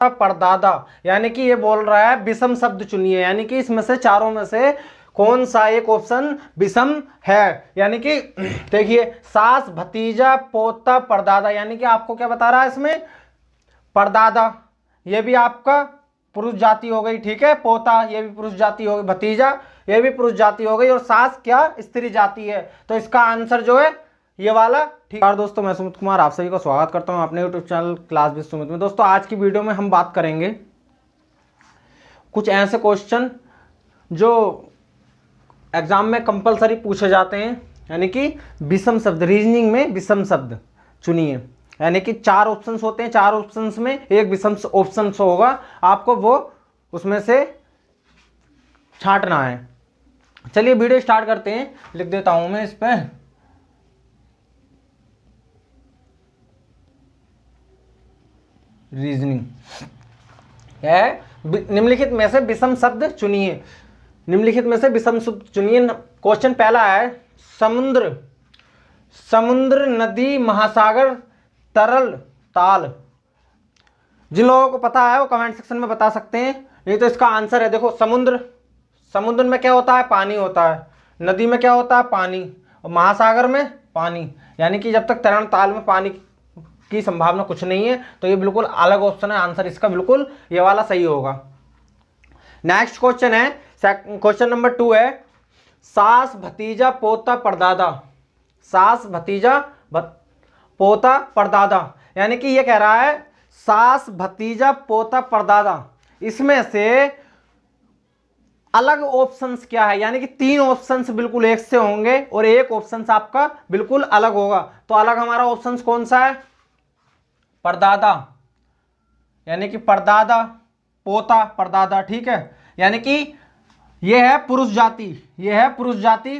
परदादा, यानी कि ये बोल रहा है विषम शब्द चुनिए, यानी कि इसमें से चारों में से कौन सा एक ऑप्शन विषम है। यानी कि देखिए सास भतीजा पोता परदादा, यानी कि आपको क्या बता रहा है इसमें, परदादा ये भी आपका पुरुष जाति हो गई, ठीक है, पोता ये भी पुरुष जाति हो गई, भतीजा ये भी पुरुष जाति हो गई, और सास क्या स्त्री जाति है। तो इसका आंसर जो है ये वाला, ठीक है। दोस्तों मैं सुमित कुमार आप सभी का स्वागत करता हूं अपने YouTube channel class with Sumit में। दोस्तों आज की वीडियो में हम बात करेंगे कुछ ऐसे क्वेश्चन जो एग्जाम में कंपलसरी पूछे जाते हैं, यानी कि विषम शब्द, रीजनिंग में विषम शब्द चुनिए, यानी कि 4 ऑप्शंस होते हैं, 4 ऑप्शंस में एक विषम ऑप्शन होगा, आपको वो उसमें से छांटना है। चलिए वीडियो स्टार्ट करते हैं, लिख देता हूं मैं इस पे रीजनिंग है। निम्नलिखित में से विषम शब्द चुनिए, निम्नलिखित में से विषम शब्द चुनिए। क्वेश्चन पहला है समुद्र, समुद्र, नदी, महासागर, तरल, ताल। जिन लोगों को पता है वो कमेंट सेक्शन में बता सकते हैं, नहीं तो इसका आंसर है देखो समुद्र, समुद्र में क्या होता है, पानी होता है, नदी में क्या होता है, पानी, और महासागर में पानी, यानी कि जब तक तरण ताल में पानी की संभावना कुछ नहीं है, तो ये बिल्कुल अलग ऑप्शन है, आंसर इसका बिल्कुल ये वाला सही होगा। नेक्स्ट क्वेश्चन है, क्वेश्चन नंबर 2 है सास भतीजा पोता परदादा, सास भतीजा पोता परदादा, यानी कि ये कह रहा है सास भतीजा पोता परदादा, इसमें से अलग ऑप्शंस क्या है, यानी कि 3 ऑप्शंस बिल्कुल एक से होंगे और एक ऑप्शंस आपका बिल्कुल अलग होगा। तो अलग हमारा ऑप्शंस कौन सा है, परदादा, यानी कि परदादा पोता परदादा, ठीक है, यानी कि यह है पुरुष जाति, यह है पुरुष जाति,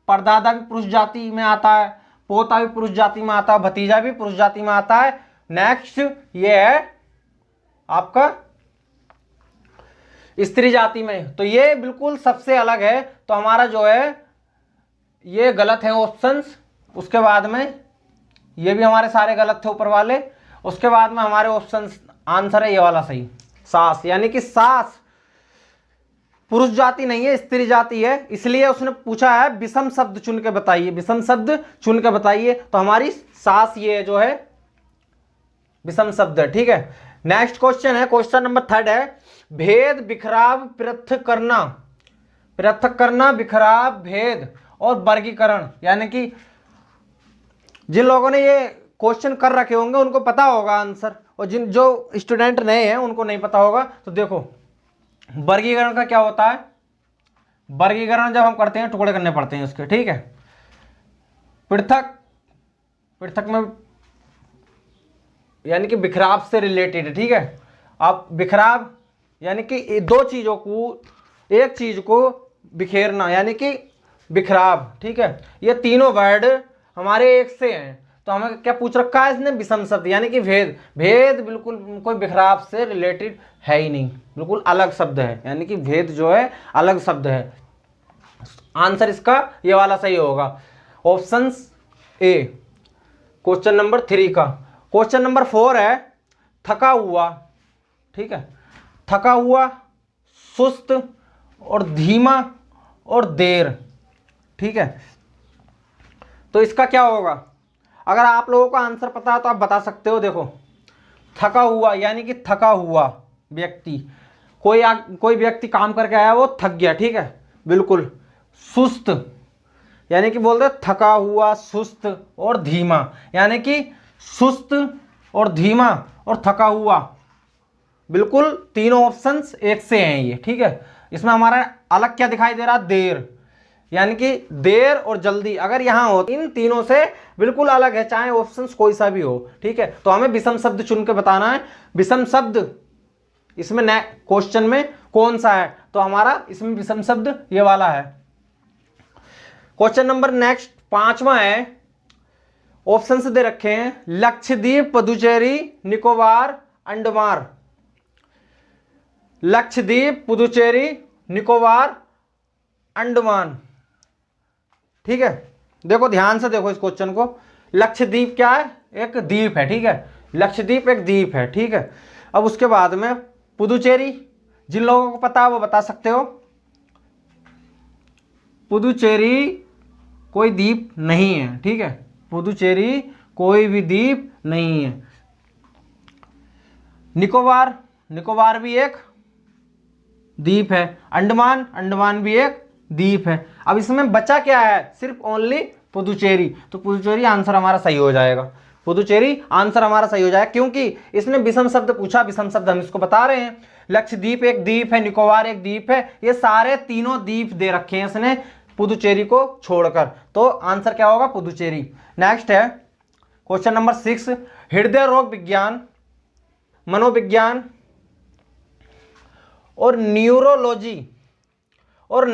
परदादा भी पुरुष जाति में आता है, पोता भी पुरुष जाति में आता है, भतीजा भी पुरुष जाति में आता है। नेक्स्ट ये है आपका स्त्री जाति में, तो ये बिल्कुल सबसे अलग है, तो हमारा जो है ये गलत है ऑप्शंस। उसके बाद में ये भी हमारे सारे गलत थे ऊपर वाले। उसके बाद में हमारे ऑप्शंस आंसर है ये वाला सही, सास, यानी कि सास पुरुष जाति नहीं है, स्त्री जाति है, इसलिए उसने पूछा है विषम शब्द चुन के बताइए, विषम शब्द चुन के बताइए, तो हमारी सास ये जो है विषम शब्द है, ठीक है। नेक्स्ट क्वेश्चन है, क्वेश्चन नंबर 3 है भेद, बिखराव, पृथक करना, पृथक करना, बिखराव, भेद और वर्गीकरण, यानी कि जिन लोगों ने ये क्वेश्चन कर रखे होंगे उनको पता होगा आंसर, और जिन जो स्टूडेंट नए हैं उनको नहीं पता होगा। तो देखो वर्गीकरण का क्या होता है, वर्गीकरण जब हम करते हैं टुकड़े करने पड़ते हैं उसके, ठीक है। पृथक, पृथक में यानी कि बिखराव से रिलेटेड है, ठीक है। आप बिखराव यानी कि 2 चीजों को, एक चीज को बिखेरना, यानी कि बिखराव, ठीक है। ये तीनों वर्ड हमारे एक से हैं, तो हमें क्या पूछ रखा है इसने, विषम शब्द, यानी कि भेद, भेद बिल्कुल कोई बिखराव से रिलेटेड है ही नहीं, बिल्कुल अलग शब्द है, यानी कि भेद जो है अलग शब्द है। आंसर इसका ये वाला सही होगा, ऑप्शन ए, क्वेश्चन नंबर 3 का। क्वेश्चन नंबर 4 है थका हुआ, ठीक है, थका हुआ, सुस्त और धीमा और देर, ठीक है। तो इसका क्या होगा, अगर आप लोगों को आंसर पता है तो आप बता सकते हो। देखो थका हुआ यानी कि थका हुआ व्यक्ति, कोई व्यक्ति काम करके आया वो थक गया, ठीक है, बिल्कुल। सुस्त यानी कि बोलते थका हुआ, सुस्त और धीमा, यानी कि सुस्त और धीमा और थका हुआ, बिल्कुल तीनों ऑप्शंस एक से हैं ये, ठीक है। इसमें हमारा अलग क्या दिखाई दे रहा, देर, यानी कि देर और जल्दी अगर यहां हो, इन तीनों से बिल्कुल अलग है, चाहे ऑप्शंस कोई सा भी हो, ठीक है। तो हमें विषम शब्द चुन के बताना है, विषम शब्द इसमें क्वेश्चन में कौन सा है, तो हमारा इसमें विषम शब्द ये वाला है। क्वेश्चन नंबर नेक्स्ट 5वां है, ऑप्शंस दे रखे हैं लक्षद्वीप, पुदुचेरी, निकोबार, अंडमान, लक्षद्वीप, पुदुचेरी, निकोबार, अंडमान, ठीक है। देखो ध्यान से देखो इस क्वेश्चन को, लक्षद्वीप क्या है, एक द्वीप है, ठीक है, लक्षद्वीप एक द्वीप है, ठीक है। अब उसके बाद में पुदुचेरी, जिन लोगों को पता है वो बता सकते हो। पुदुचेरी कोई द्वीप नहीं है, ठीक है, पुदुचेरी कोई भी द्वीप नहीं है। निकोबार, निकोबार भी एक द्वीप है। अंडमान, अंडमान भी एक द्वीप है। अब इसमें बचा क्या है, सिर्फ ओनली पुदुचेरी, तो पुदुचेरी आंसर हमारा सही हो जाएगा। पुदुचेरी आंसर हमारा सही हो जाएगा, क्योंकि इसने विषम शब्द पूछा, विषम शब्द हम इसको बता रहे हैं। लक्षद्वीप एक द्वीप है, निकोबार एक द्वीप है, ये सारे तीनों द्वीप दे रखे हैं इसने पुदुचेरी को छोड़कर, तो आंसर क्या होगा, पुदुचेरी। नेक्स्ट है क्वेश्चन नंबर 6, हृदय रोग विज्ञान, मनोविज्ञान और न्यूरोलॉजी और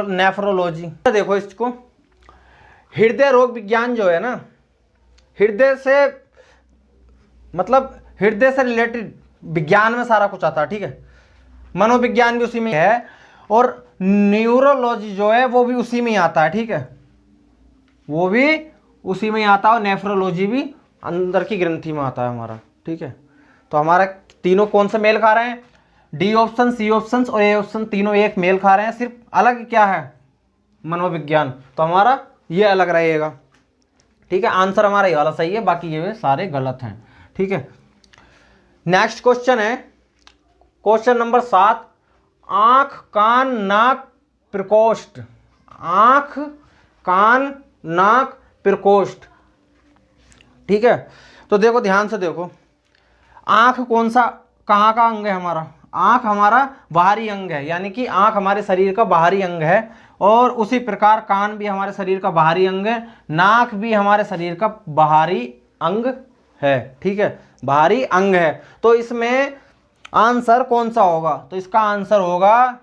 नेफ्रोलॉजी। देखो इसको, हृदय रोग विज्ञान जो है ना, हृदय से मतलब हृदय से रिलेटेड विज्ञान में सारा कुछ आता है, ठीक है। मनोविज्ञान भी उसी में है, और न्यूरोलॉजी जो है वो भी उसी में ही आता है, ठीक है, वो भी उसी में ही आता है, और नेफ्रोलॉजी भी अंदर की ग्रंथि में आता है हमारा, ठीक है। तो हमारा तीनों कौन से मेल खा रहे हैं, डी ऑप्शन, सी ऑप्शन और ए ऑप्शन, तीनों एक मेल खा रहे हैं, सिर्फ अलग क्या है, मनोविज्ञान, तो हमारा ये अलग रहेगा, ठीक है। आंसर हमारा ये वाला सही है, बाकी ये सारे गलत हैं, ठीक है। नेक्स्ट क्वेश्चन है क्वेश्चन नंबर 7, आंख कान नाक प्रकोष्ठ, आंख कान नाक प्रकोष्ठ, ठीक है। तो देखो ध्यान से देखो, आंख कौन सा, कहाँ का अंग है हमारा, आंख हमारा बाहरी अंग है, यानी कि आंख हमारे शरीर का बाहरी अंग है, और उसी प्रकार कान भी हमारे शरीर का बाहरी अंग है, नाक भी हमारे शरीर का बाहरी अंग है, ठीक है, बाहरी अंग है। तो इसमें आंसर कौन सा होगा, तो इसका आंसर होगा,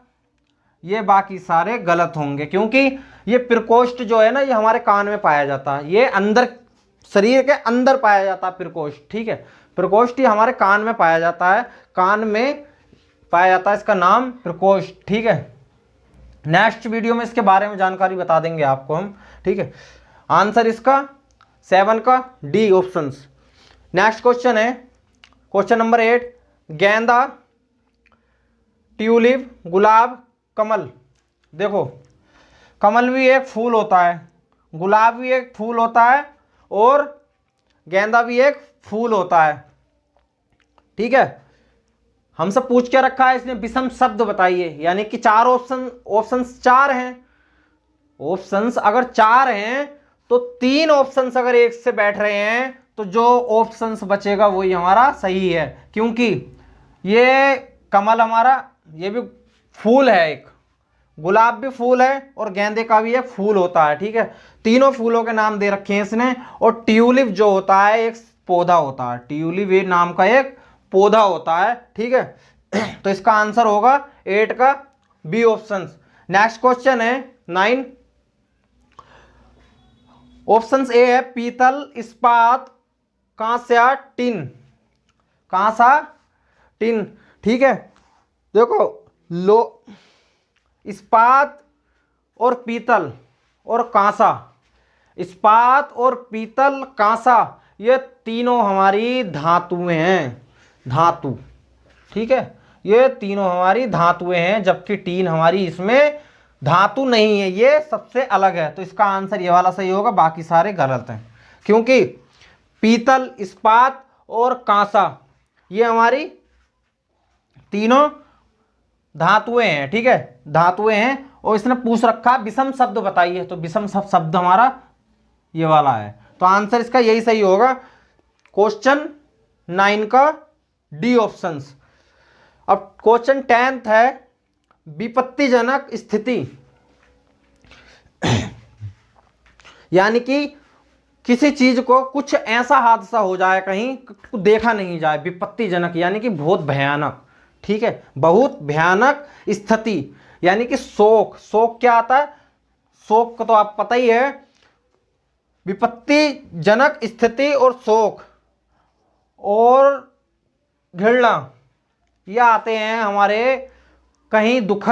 ये बाकी सारे गलत होंगे, क्योंकि ये प्रकोष्ठ जो है ना, ये हमारे कान में पाया जाता है, ये अंदर शरीर के अंदर पाया जाता है प्रकोष्ठ, ठीक है। प्रकोष्ठ ये हमारे कान में पाया जाता है, कान में पाया जाता है, इसका नाम प्रकोष्ठ, ठीक है। नेक्स्ट वीडियो में इसके बारे में जानकारी बता देंगे आपको हम, ठीक है। आंसर इसका 7 का डी ऑप्शन। नेक्स्ट क्वेश्चन है क्वेश्चन नंबर 8, गेंदा, ट्यूलिप, गुलाब, कमल। देखो कमल भी एक फूल होता है, गुलाब भी एक फूल होता है, और गेंदा भी एक फूल होता है, ठीक है। हमसे पूछ के रखा है इसने विषम शब्द बताइए, यानी कि 4 ऑप्शंस 4 हैं, ऑप्शंस अगर 4 हैं तो 3 ऑप्शंस अगर एक से बैठ रहे हैं तो जो ऑप्शंस बचेगा वही हमारा सही है, क्योंकि ये कमल हमारा ये भी फूल है, एक गुलाब भी फूल है, और गेंदे का भी एक फूल होता है, ठीक है। तीनों फूलों के नाम दे रखे हैं इसने, और ट्यूलिप जो होता है एक पौधा होता है, ट्यूलिप ये नाम का एक पौधा होता है, ठीक है। तो इसका आंसर होगा 8 का बी ऑप्शन। नेक्स्ट क्वेश्चन है 9, ऑप्शन ए है पीतल, इस्पात, कांसा, टिन, कांसा, टिन, ठीक है। देखो लो, इस्पात और पीतल और कांसा, इस्पात और पीतल, कांसा, ये तीनों हमारी धातुएं हैं, धातु, ठीक है, ये तीनों हमारी धातुएं हैं, जबकि टीन हमारी इसमें धातु नहीं है, ये सबसे अलग है। तो इसका आंसर ये वाला सही होगा, बाकी सारे गलत हैं, क्योंकि पीतल, इस्पात और कांसा ये हमारी तीनों धातुएं हैं, ठीक है, धातुएं हैं। और इसने पूछ रखा विषम शब्द बताइए, तो विषम शब्द हमारा ये वाला है, तो आंसर इसका यही सही होगा, क्वेश्चन 9 का डी ऑप्शन। अब क्वेश्चन 10 है विपत्तिजनक स्थिति, यानी कि किसी चीज को कुछ ऐसा हादसा हो जाए, कहीं देखा नहीं जाए, विपत्तिजनक यानी कि बहुत भयानक, ठीक है, बहुत भयानक स्थिति, यानी कि शोक, शोक क्या आता है, शोक को तो आप पता ही है, विपत्तिजनक स्थिति और शोक और घृणा ये आते हैं हमारे, कहीं दुख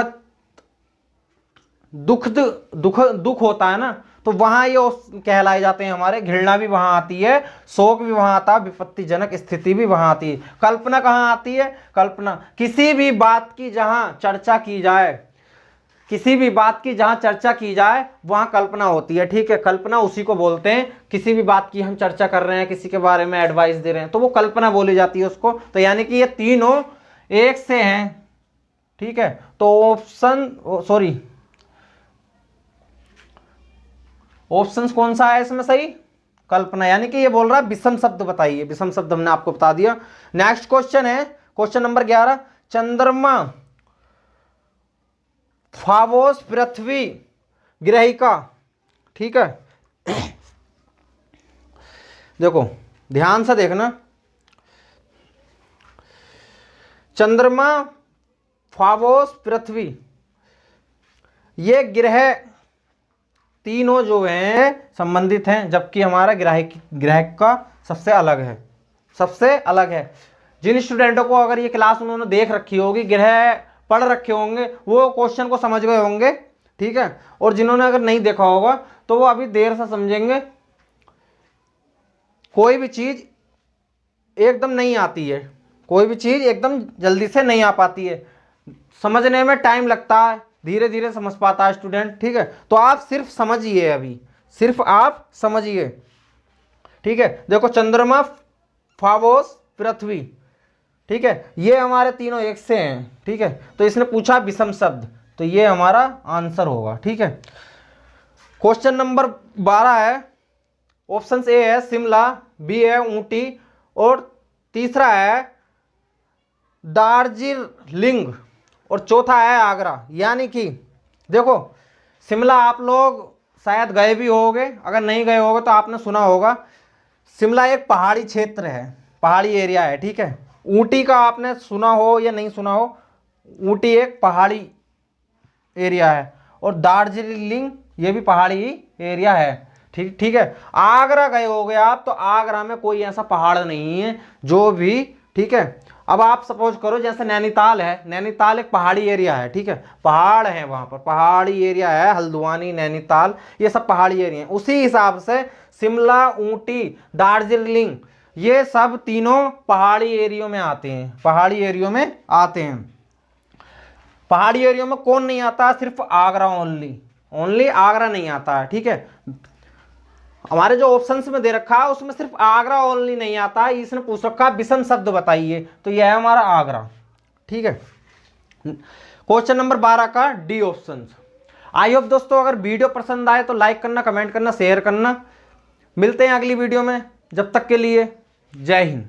होता है ना, तो वहां ये कहलाए जाते हैं हमारे। घृणा भी वहां आती है, शोक भी वहां आता है, विपत्तिजनक स्थिति भी वहां आती है। कल्पना कहाँ आती है? कल्पना किसी भी बात की जहां चर्चा की जाए, किसी भी बात की जहां चर्चा की जाए वहां कल्पना होती है, ठीक है। कल्पना उसी को बोलते हैं, किसी भी बात की हम चर्चा कर रहे हैं, किसी के बारे में एडवाइस दे रहे हैं, तो वो कल्पना बोली जाती है उसको। तो यानी कि ये तीनों एक से हैं, ठीक है। तो ऑप्शन कौन सा है इसमें सही? कल्पना। यानी कि ये बोल रहा है विषम शब्द बताइए, विषम शब्द हमने आपको बता दिया। नेक्स्ट क्वेश्चन है क्वेश्चन नंबर 11। चंद्रमा, फावोस, पृथ्वी, ग्रहिका, ठीक है। देखो ध्यान से देखना, चंद्रमा, फावोस, पृथ्वी, ये ग्रह तीनों जो हैं संबंधित हैं, जबकि हमारा ग्रह का सबसे अलग है, सबसे अलग है। जिन स्टूडेंटों को अगर ये क्लास उन्होंने देख रखी होगी, ग्रह पढ़ रखे होंगे, वो क्वेश्चन को समझ गए होंगे, ठीक है। और जिन्होंने अगर नहीं देखा होगा तो वो अभी देर से समझेंगे। कोई भी चीज एकदम नहीं आती है, कोई भी चीज एकदम जल्दी से नहीं आ पाती है, समझने में टाइम लगता है, धीरे धीरे समझ पाता है स्टूडेंट, ठीक है। तो आप सिर्फ समझिए, अभी सिर्फ आप समझिए, ठीक है। देखो चंद्रमा, फावोस, पृथ्वी, ठीक है, ये हमारे तीनों एक से हैं, ठीक है। तो इसने पूछा विषम शब्द, तो ये हमारा आंसर होगा, ठीक है। क्वेश्चन नंबर 12 है, ऑप्शन ए है शिमला, बी है ऊटी, और तीसरा है दार्जिलिंग, और चौथा है आगरा। यानी कि देखो शिमला आप लोग शायद गए भी होगे, अगर नहीं गए होगे तो आपने सुना होगा। शिमला एक पहाड़ी क्षेत्र है, पहाड़ी एरिया है, ठीक है। ऊटी का आपने सुना हो या नहीं सुना हो, ऊटी एक पहाड़ी एरिया है, और दार्जिलिंग ये भी पहाड़ी एरिया है, ठीक ठीक है। आगरा गए होगे आप, तो आगरा में कोई ऐसा पहाड़ नहीं है जो भी, ठीक है। अब आप सपोज करो जैसे नैनीताल है, नैनीताल एक पहाड़ी एरिया है, ठीक है, पहाड़ है वहां पर, पहाड़ी एरिया है, हल्द्वानी, नैनीताल, ये सब पहाड़ी एरिया है। उसी हिसाब से शिमला, ऊटी, दार्जिलिंग, ये सब तीनों पहाड़ी एरियो में आते हैं, पहाड़ी एरियो में आते हैं। पहाड़ी एरियो में कौन नहीं आता? सिर्फ आगरा, ओनली आगरा नहीं आता है, ठीक है। हमारे जो ऑप्शंस में दे रखा है उसमें सिर्फ आगरा ओनली नहीं आता है। इसने पूछ रखा है विषम शब्द बताइए, तो यह है हमारा आगरा, ठीक है। क्वेश्चन नंबर 12 का डी ऑप्शन। आई होप दोस्तों अगर वीडियो पसंद आए तो लाइक करना, कमेंट करना, शेयर करना। मिलते हैं अगली वीडियो में, जब तक के लिए जय हिंद।